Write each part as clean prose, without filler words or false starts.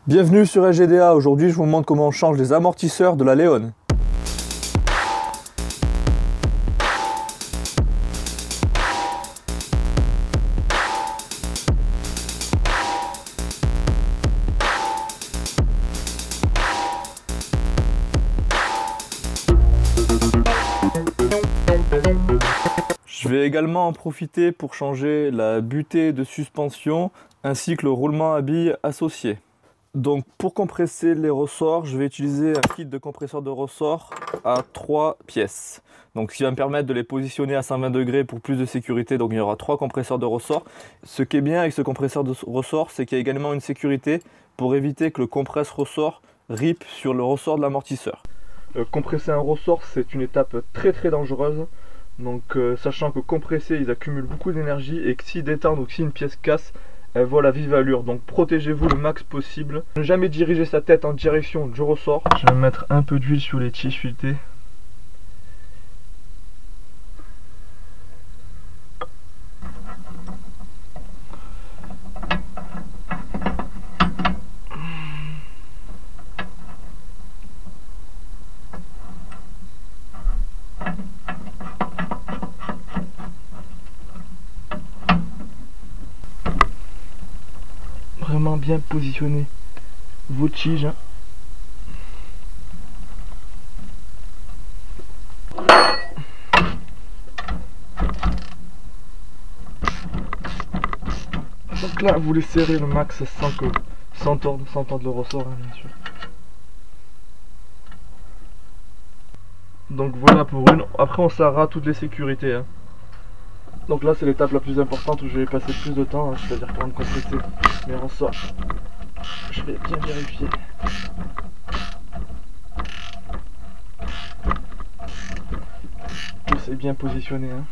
Bienvenue sur LGDA, aujourd'hui je vous montre comment on change les amortisseurs de la Leon. Je vais également en profiter pour changer la butée de suspension ainsi que le roulement à billes associé. Donc pour compresser les ressorts, je vais utiliser un kit de compresseur de ressorts à 3 pièces. Donc ce qui va me permettre de les positionner à 120 degrés pour plus de sécurité. Donc il y aura 3 compresseurs de ressorts. Ce qui est bien avec ce compresseur de ressorts, c'est qu'il y a également une sécurité pour éviter que le compresse-ressort rip sur le ressort de l'amortisseur. Compresser un ressort, c'est une étape très dangereuse. Donc sachant que compresser, ils accumulent beaucoup d'énergie et que s'ils détendent ou que si une pièce casse, elle vole à vive allure. Donc protégez-vous le max possible. Ne jamais diriger sa tête en direction du ressort. Je vais mettre un peu d'huile sur les tiges filetées. Vraiment bien positionner vos tiges. Donc là vous les serrez le max sans tordre le ressort, hein, bien sûr. Donc voilà pour une. Après on serrera toutes les sécurités, hein. Donc là c'est l'étape la plus importante où je vais passer plus de temps, hein, c'est-à-dire pour compresser mes ressorts. Je vais bien vérifier. Que c'est bien positionné, hein,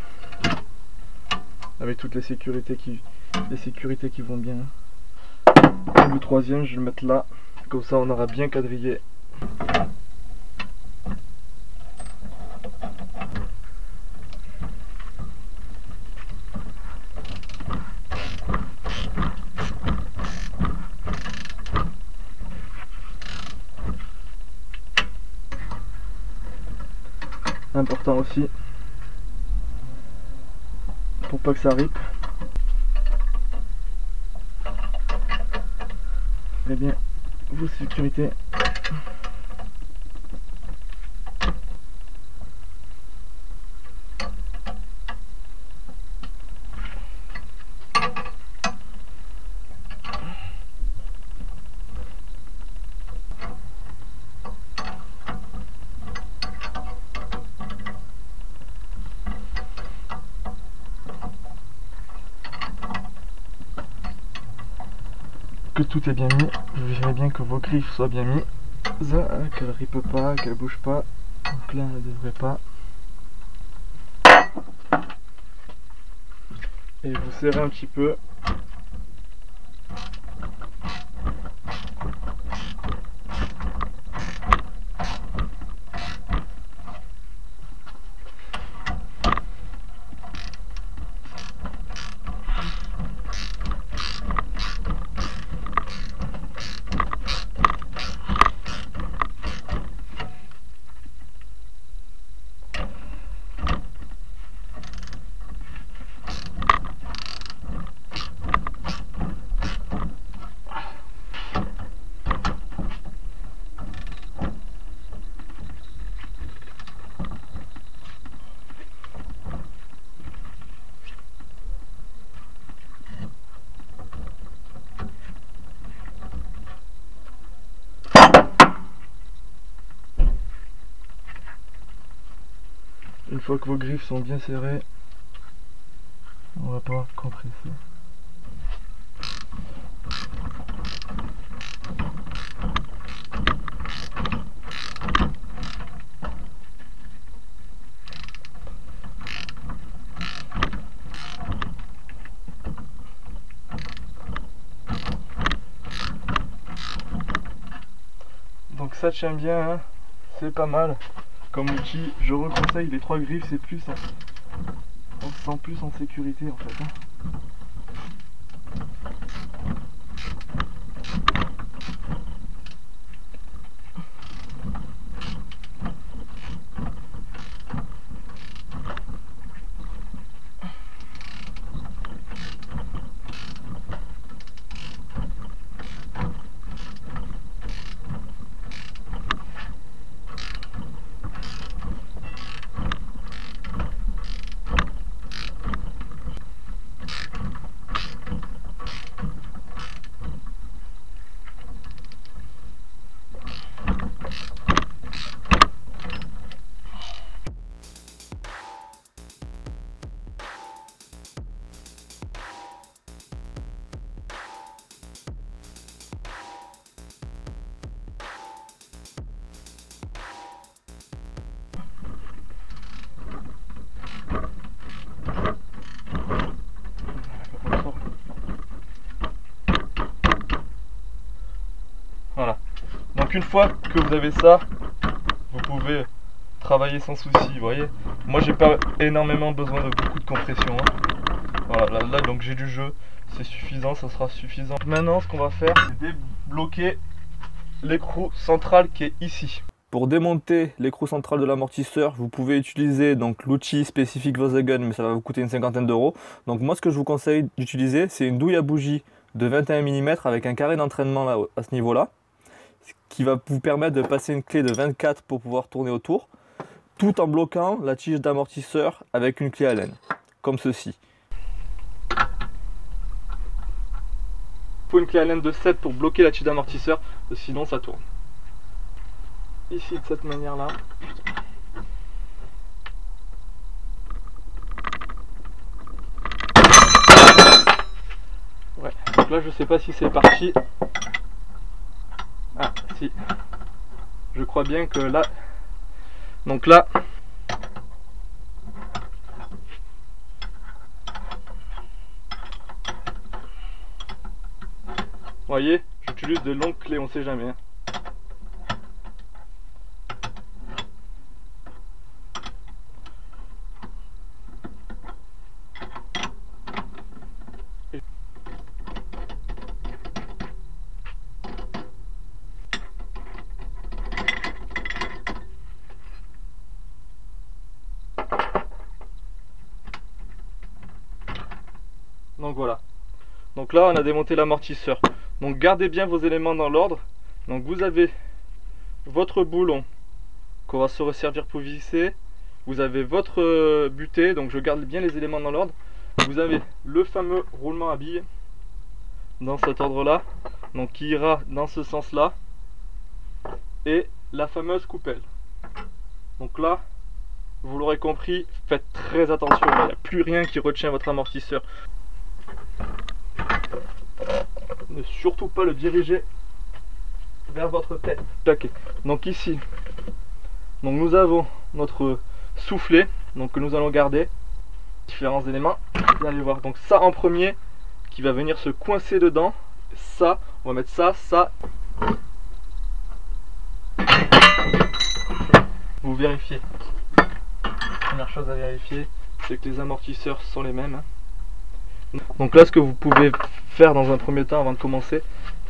avec toutes les sécurités qui vont bien. Et le troisième je vais le mettre là, comme ça on aura bien quadrillé. Important aussi pour pas que ça ripe. Eh bien, vos sécurités. Que tout est bien mis, vérifiez bien que vos griffes soient bien mises, qu'elles ne ripent pas, qu'elles ne bougent pas. Donc là, elles ne devraient pas. Et vous serrez un petit peu. Une fois que vos griffes sont bien serrées, on va pouvoir compresser. Donc ça tient bien, hein, c'est pas mal. Comme outil, je reconseille les 3 griffes, c'est plus, on se sent plus en sécurité en fait, hein. Voilà. Donc une fois que vous avez ça, vous pouvez travailler sans souci, vous voyez. Moi j'ai pas énormément besoin de beaucoup de compression, hein. Voilà, là donc j'ai du jeu, c'est suffisant, ça sera suffisant. Maintenant ce qu'on va faire, c'est débloquer l'écrou central qui est ici. Pour démonter l'écrou central de l'amortisseur, vous pouvez utiliser donc l'outil spécifique Volkswagen, mais ça va vous coûter une cinquantaine d'euros. Donc moi ce que je vous conseille d'utiliser, c'est une douille à bougie de 21 mm avec un carré d'entraînement là à ce niveau-là, qui va vous permettre de passer une clé de 24 pour pouvoir tourner autour, tout en bloquant la tige d'amortisseur avec une clé Allen, comme ceci. Il faut une clé Allen de 7 pour bloquer la tige d'amortisseur, sinon ça tourne. Ici de cette manière là. Ouais, donc là je sais pas si c'est parti. Ah si. Je crois bien que là. Donc là. Vous voyez, j'utilise de longues clés, on sait jamais. Donc voilà. Donc là on a démonté l'amortisseur. Donc gardez bien vos éléments dans l'ordre. Donc vous avez votre boulon qu'on va se resservir pour visser. Vous avez votre butée, donc je garde bien les éléments dans l'ordre. Vous avez le fameux roulement à billes dans cet ordre là, donc qui ira dans ce sens là, et la fameuse coupelle. Donc là, vous l'aurez compris, faites très attention, il n'y a plus rien qui retient votre amortisseur. Ne surtout pas le diriger vers votre tête. Okay. Donc ici, donc nous avons notre soufflet, donc que nous allons garder. Différents éléments, vous allez voir. Donc ça en premier, qui va venir se coincer dedans. Ça, on va mettre ça, ça. Vous vérifiez. Première chose à vérifier, c'est que les amortisseurs sont les mêmes. Donc là, ce que vous pouvez faire dans un premier temps avant de commencer,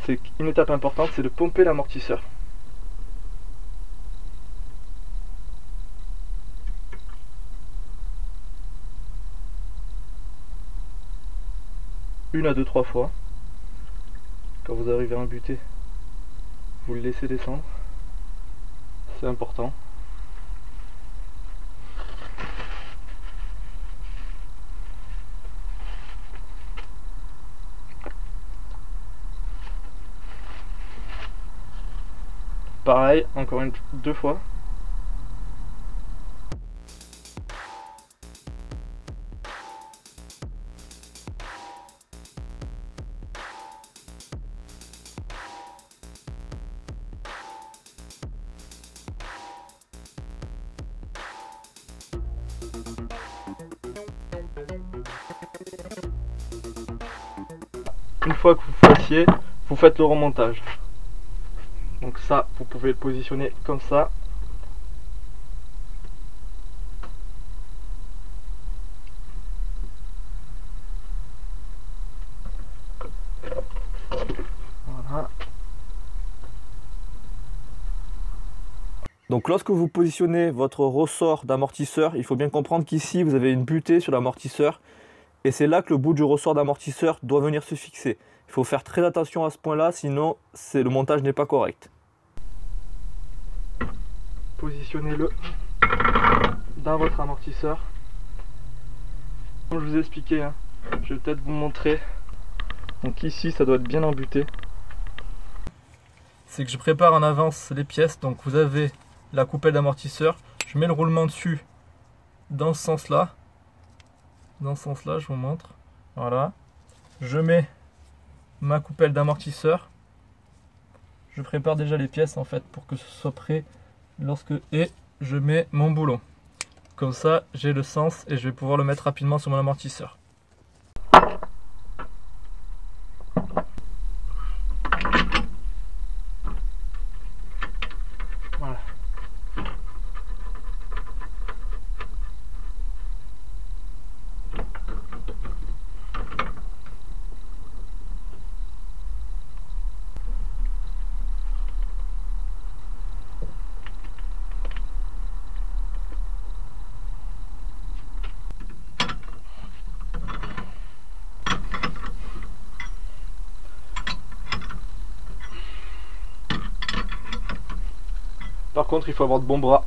c'est une étape importante, c'est de pomper l'amortisseur. Une à deux, trois fois. Quand vous arrivez à un butée, vous le laissez descendre. C'est important. Pareil, encore deux fois. Une fois que vous fassiez, vous faites le remontage. Donc ça, vous pouvez le positionner comme ça. Voilà. Donc lorsque vous positionnez votre ressort d'amortisseur, il faut bien comprendre qu'ici vous avez une butée sur l'amortisseur. Et c'est là que le bout du ressort d'amortisseur doit venir se fixer. Il faut faire très attention à ce point-là, sinon le montage n'est pas correct. Positionnez-le dans votre amortisseur. Comme je vous ai expliqué, hein, je vais peut-être vous montrer. Donc ici, ça doit être bien embuté. C'est que je prépare en avance les pièces. Donc vous avez la coupelle d'amortisseur. Je mets le roulement dessus dans ce sens-là. Dans ce sens-là, je vous montre. Voilà. Je mets ma coupelle d'amortisseur. Je prépare déjà les pièces en fait pour que ce soit prêt et je mets mon boulon. Comme ça, j'ai le sens et je vais pouvoir le mettre rapidement sur mon amortisseur. Par contre, il faut avoir de bons bras.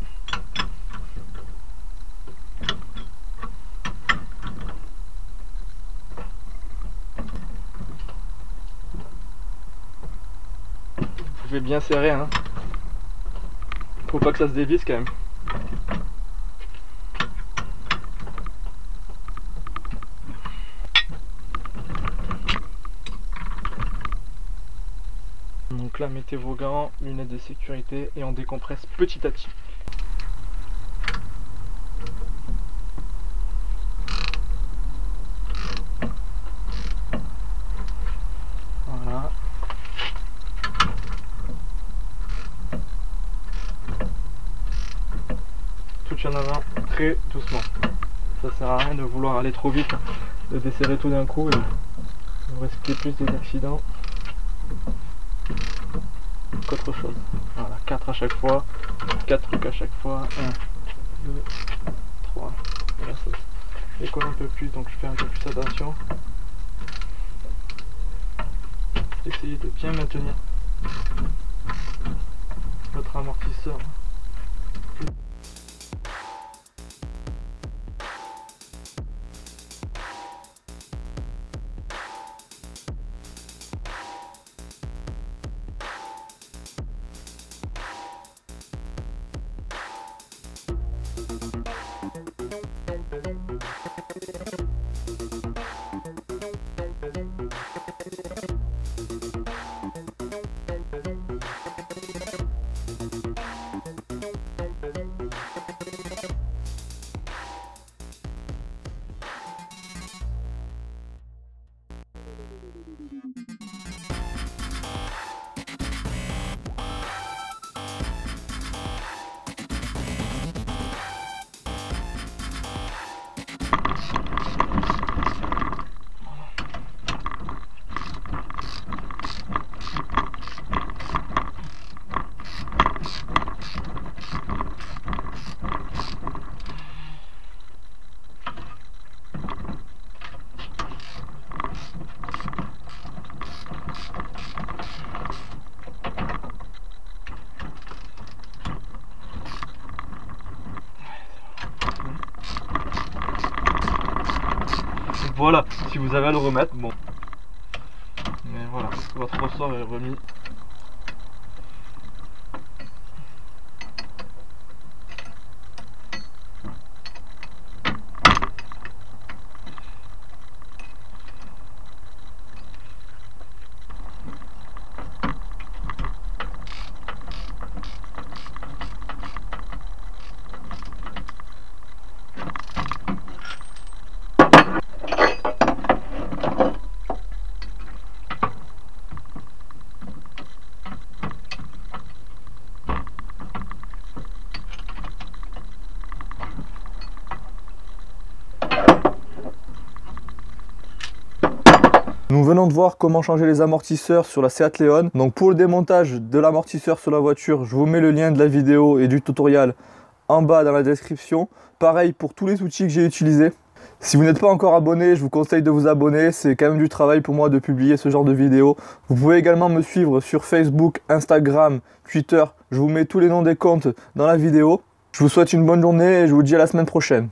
Vous pouvez bien serrer, hein. Faut pas que ça se dévisse quand même. Donc là, mettez vos gants, lunettes de sécurité et on décompresse petit à petit. Voilà. Touche en avant très doucement. Ça sert à rien de vouloir aller trop vite, de desserrer tout d'un coup et vous risquez plus des accidents qu'autre chose. Voilà, 4 à chaque fois, 4 trucs à chaque fois, 1, 2, 3, et là ça décolle un peu plus, donc je fais un peu plus attention. Essayez de bien maintenir votre amortisseur. Voilà, si vous avez à le remettre, bon. Mais voilà, votre ressort est remis. Nous venons de voir comment changer les amortisseurs sur la Seat Leon. Donc pour le démontage de l'amortisseur sur la voiture, je vous mets le lien de la vidéo et du tutoriel en bas dans la description. Pareil pour tous les outils que j'ai utilisés. Si vous n'êtes pas encore abonné, je vous conseille de vous abonner. C'est quand même du travail pour moi de publier ce genre de vidéos. Vous pouvez également me suivre sur Facebook, Instagram, Twitter. Je vous mets tous les noms des comptes dans la vidéo. Je vous souhaite une bonne journée et je vous dis à la semaine prochaine.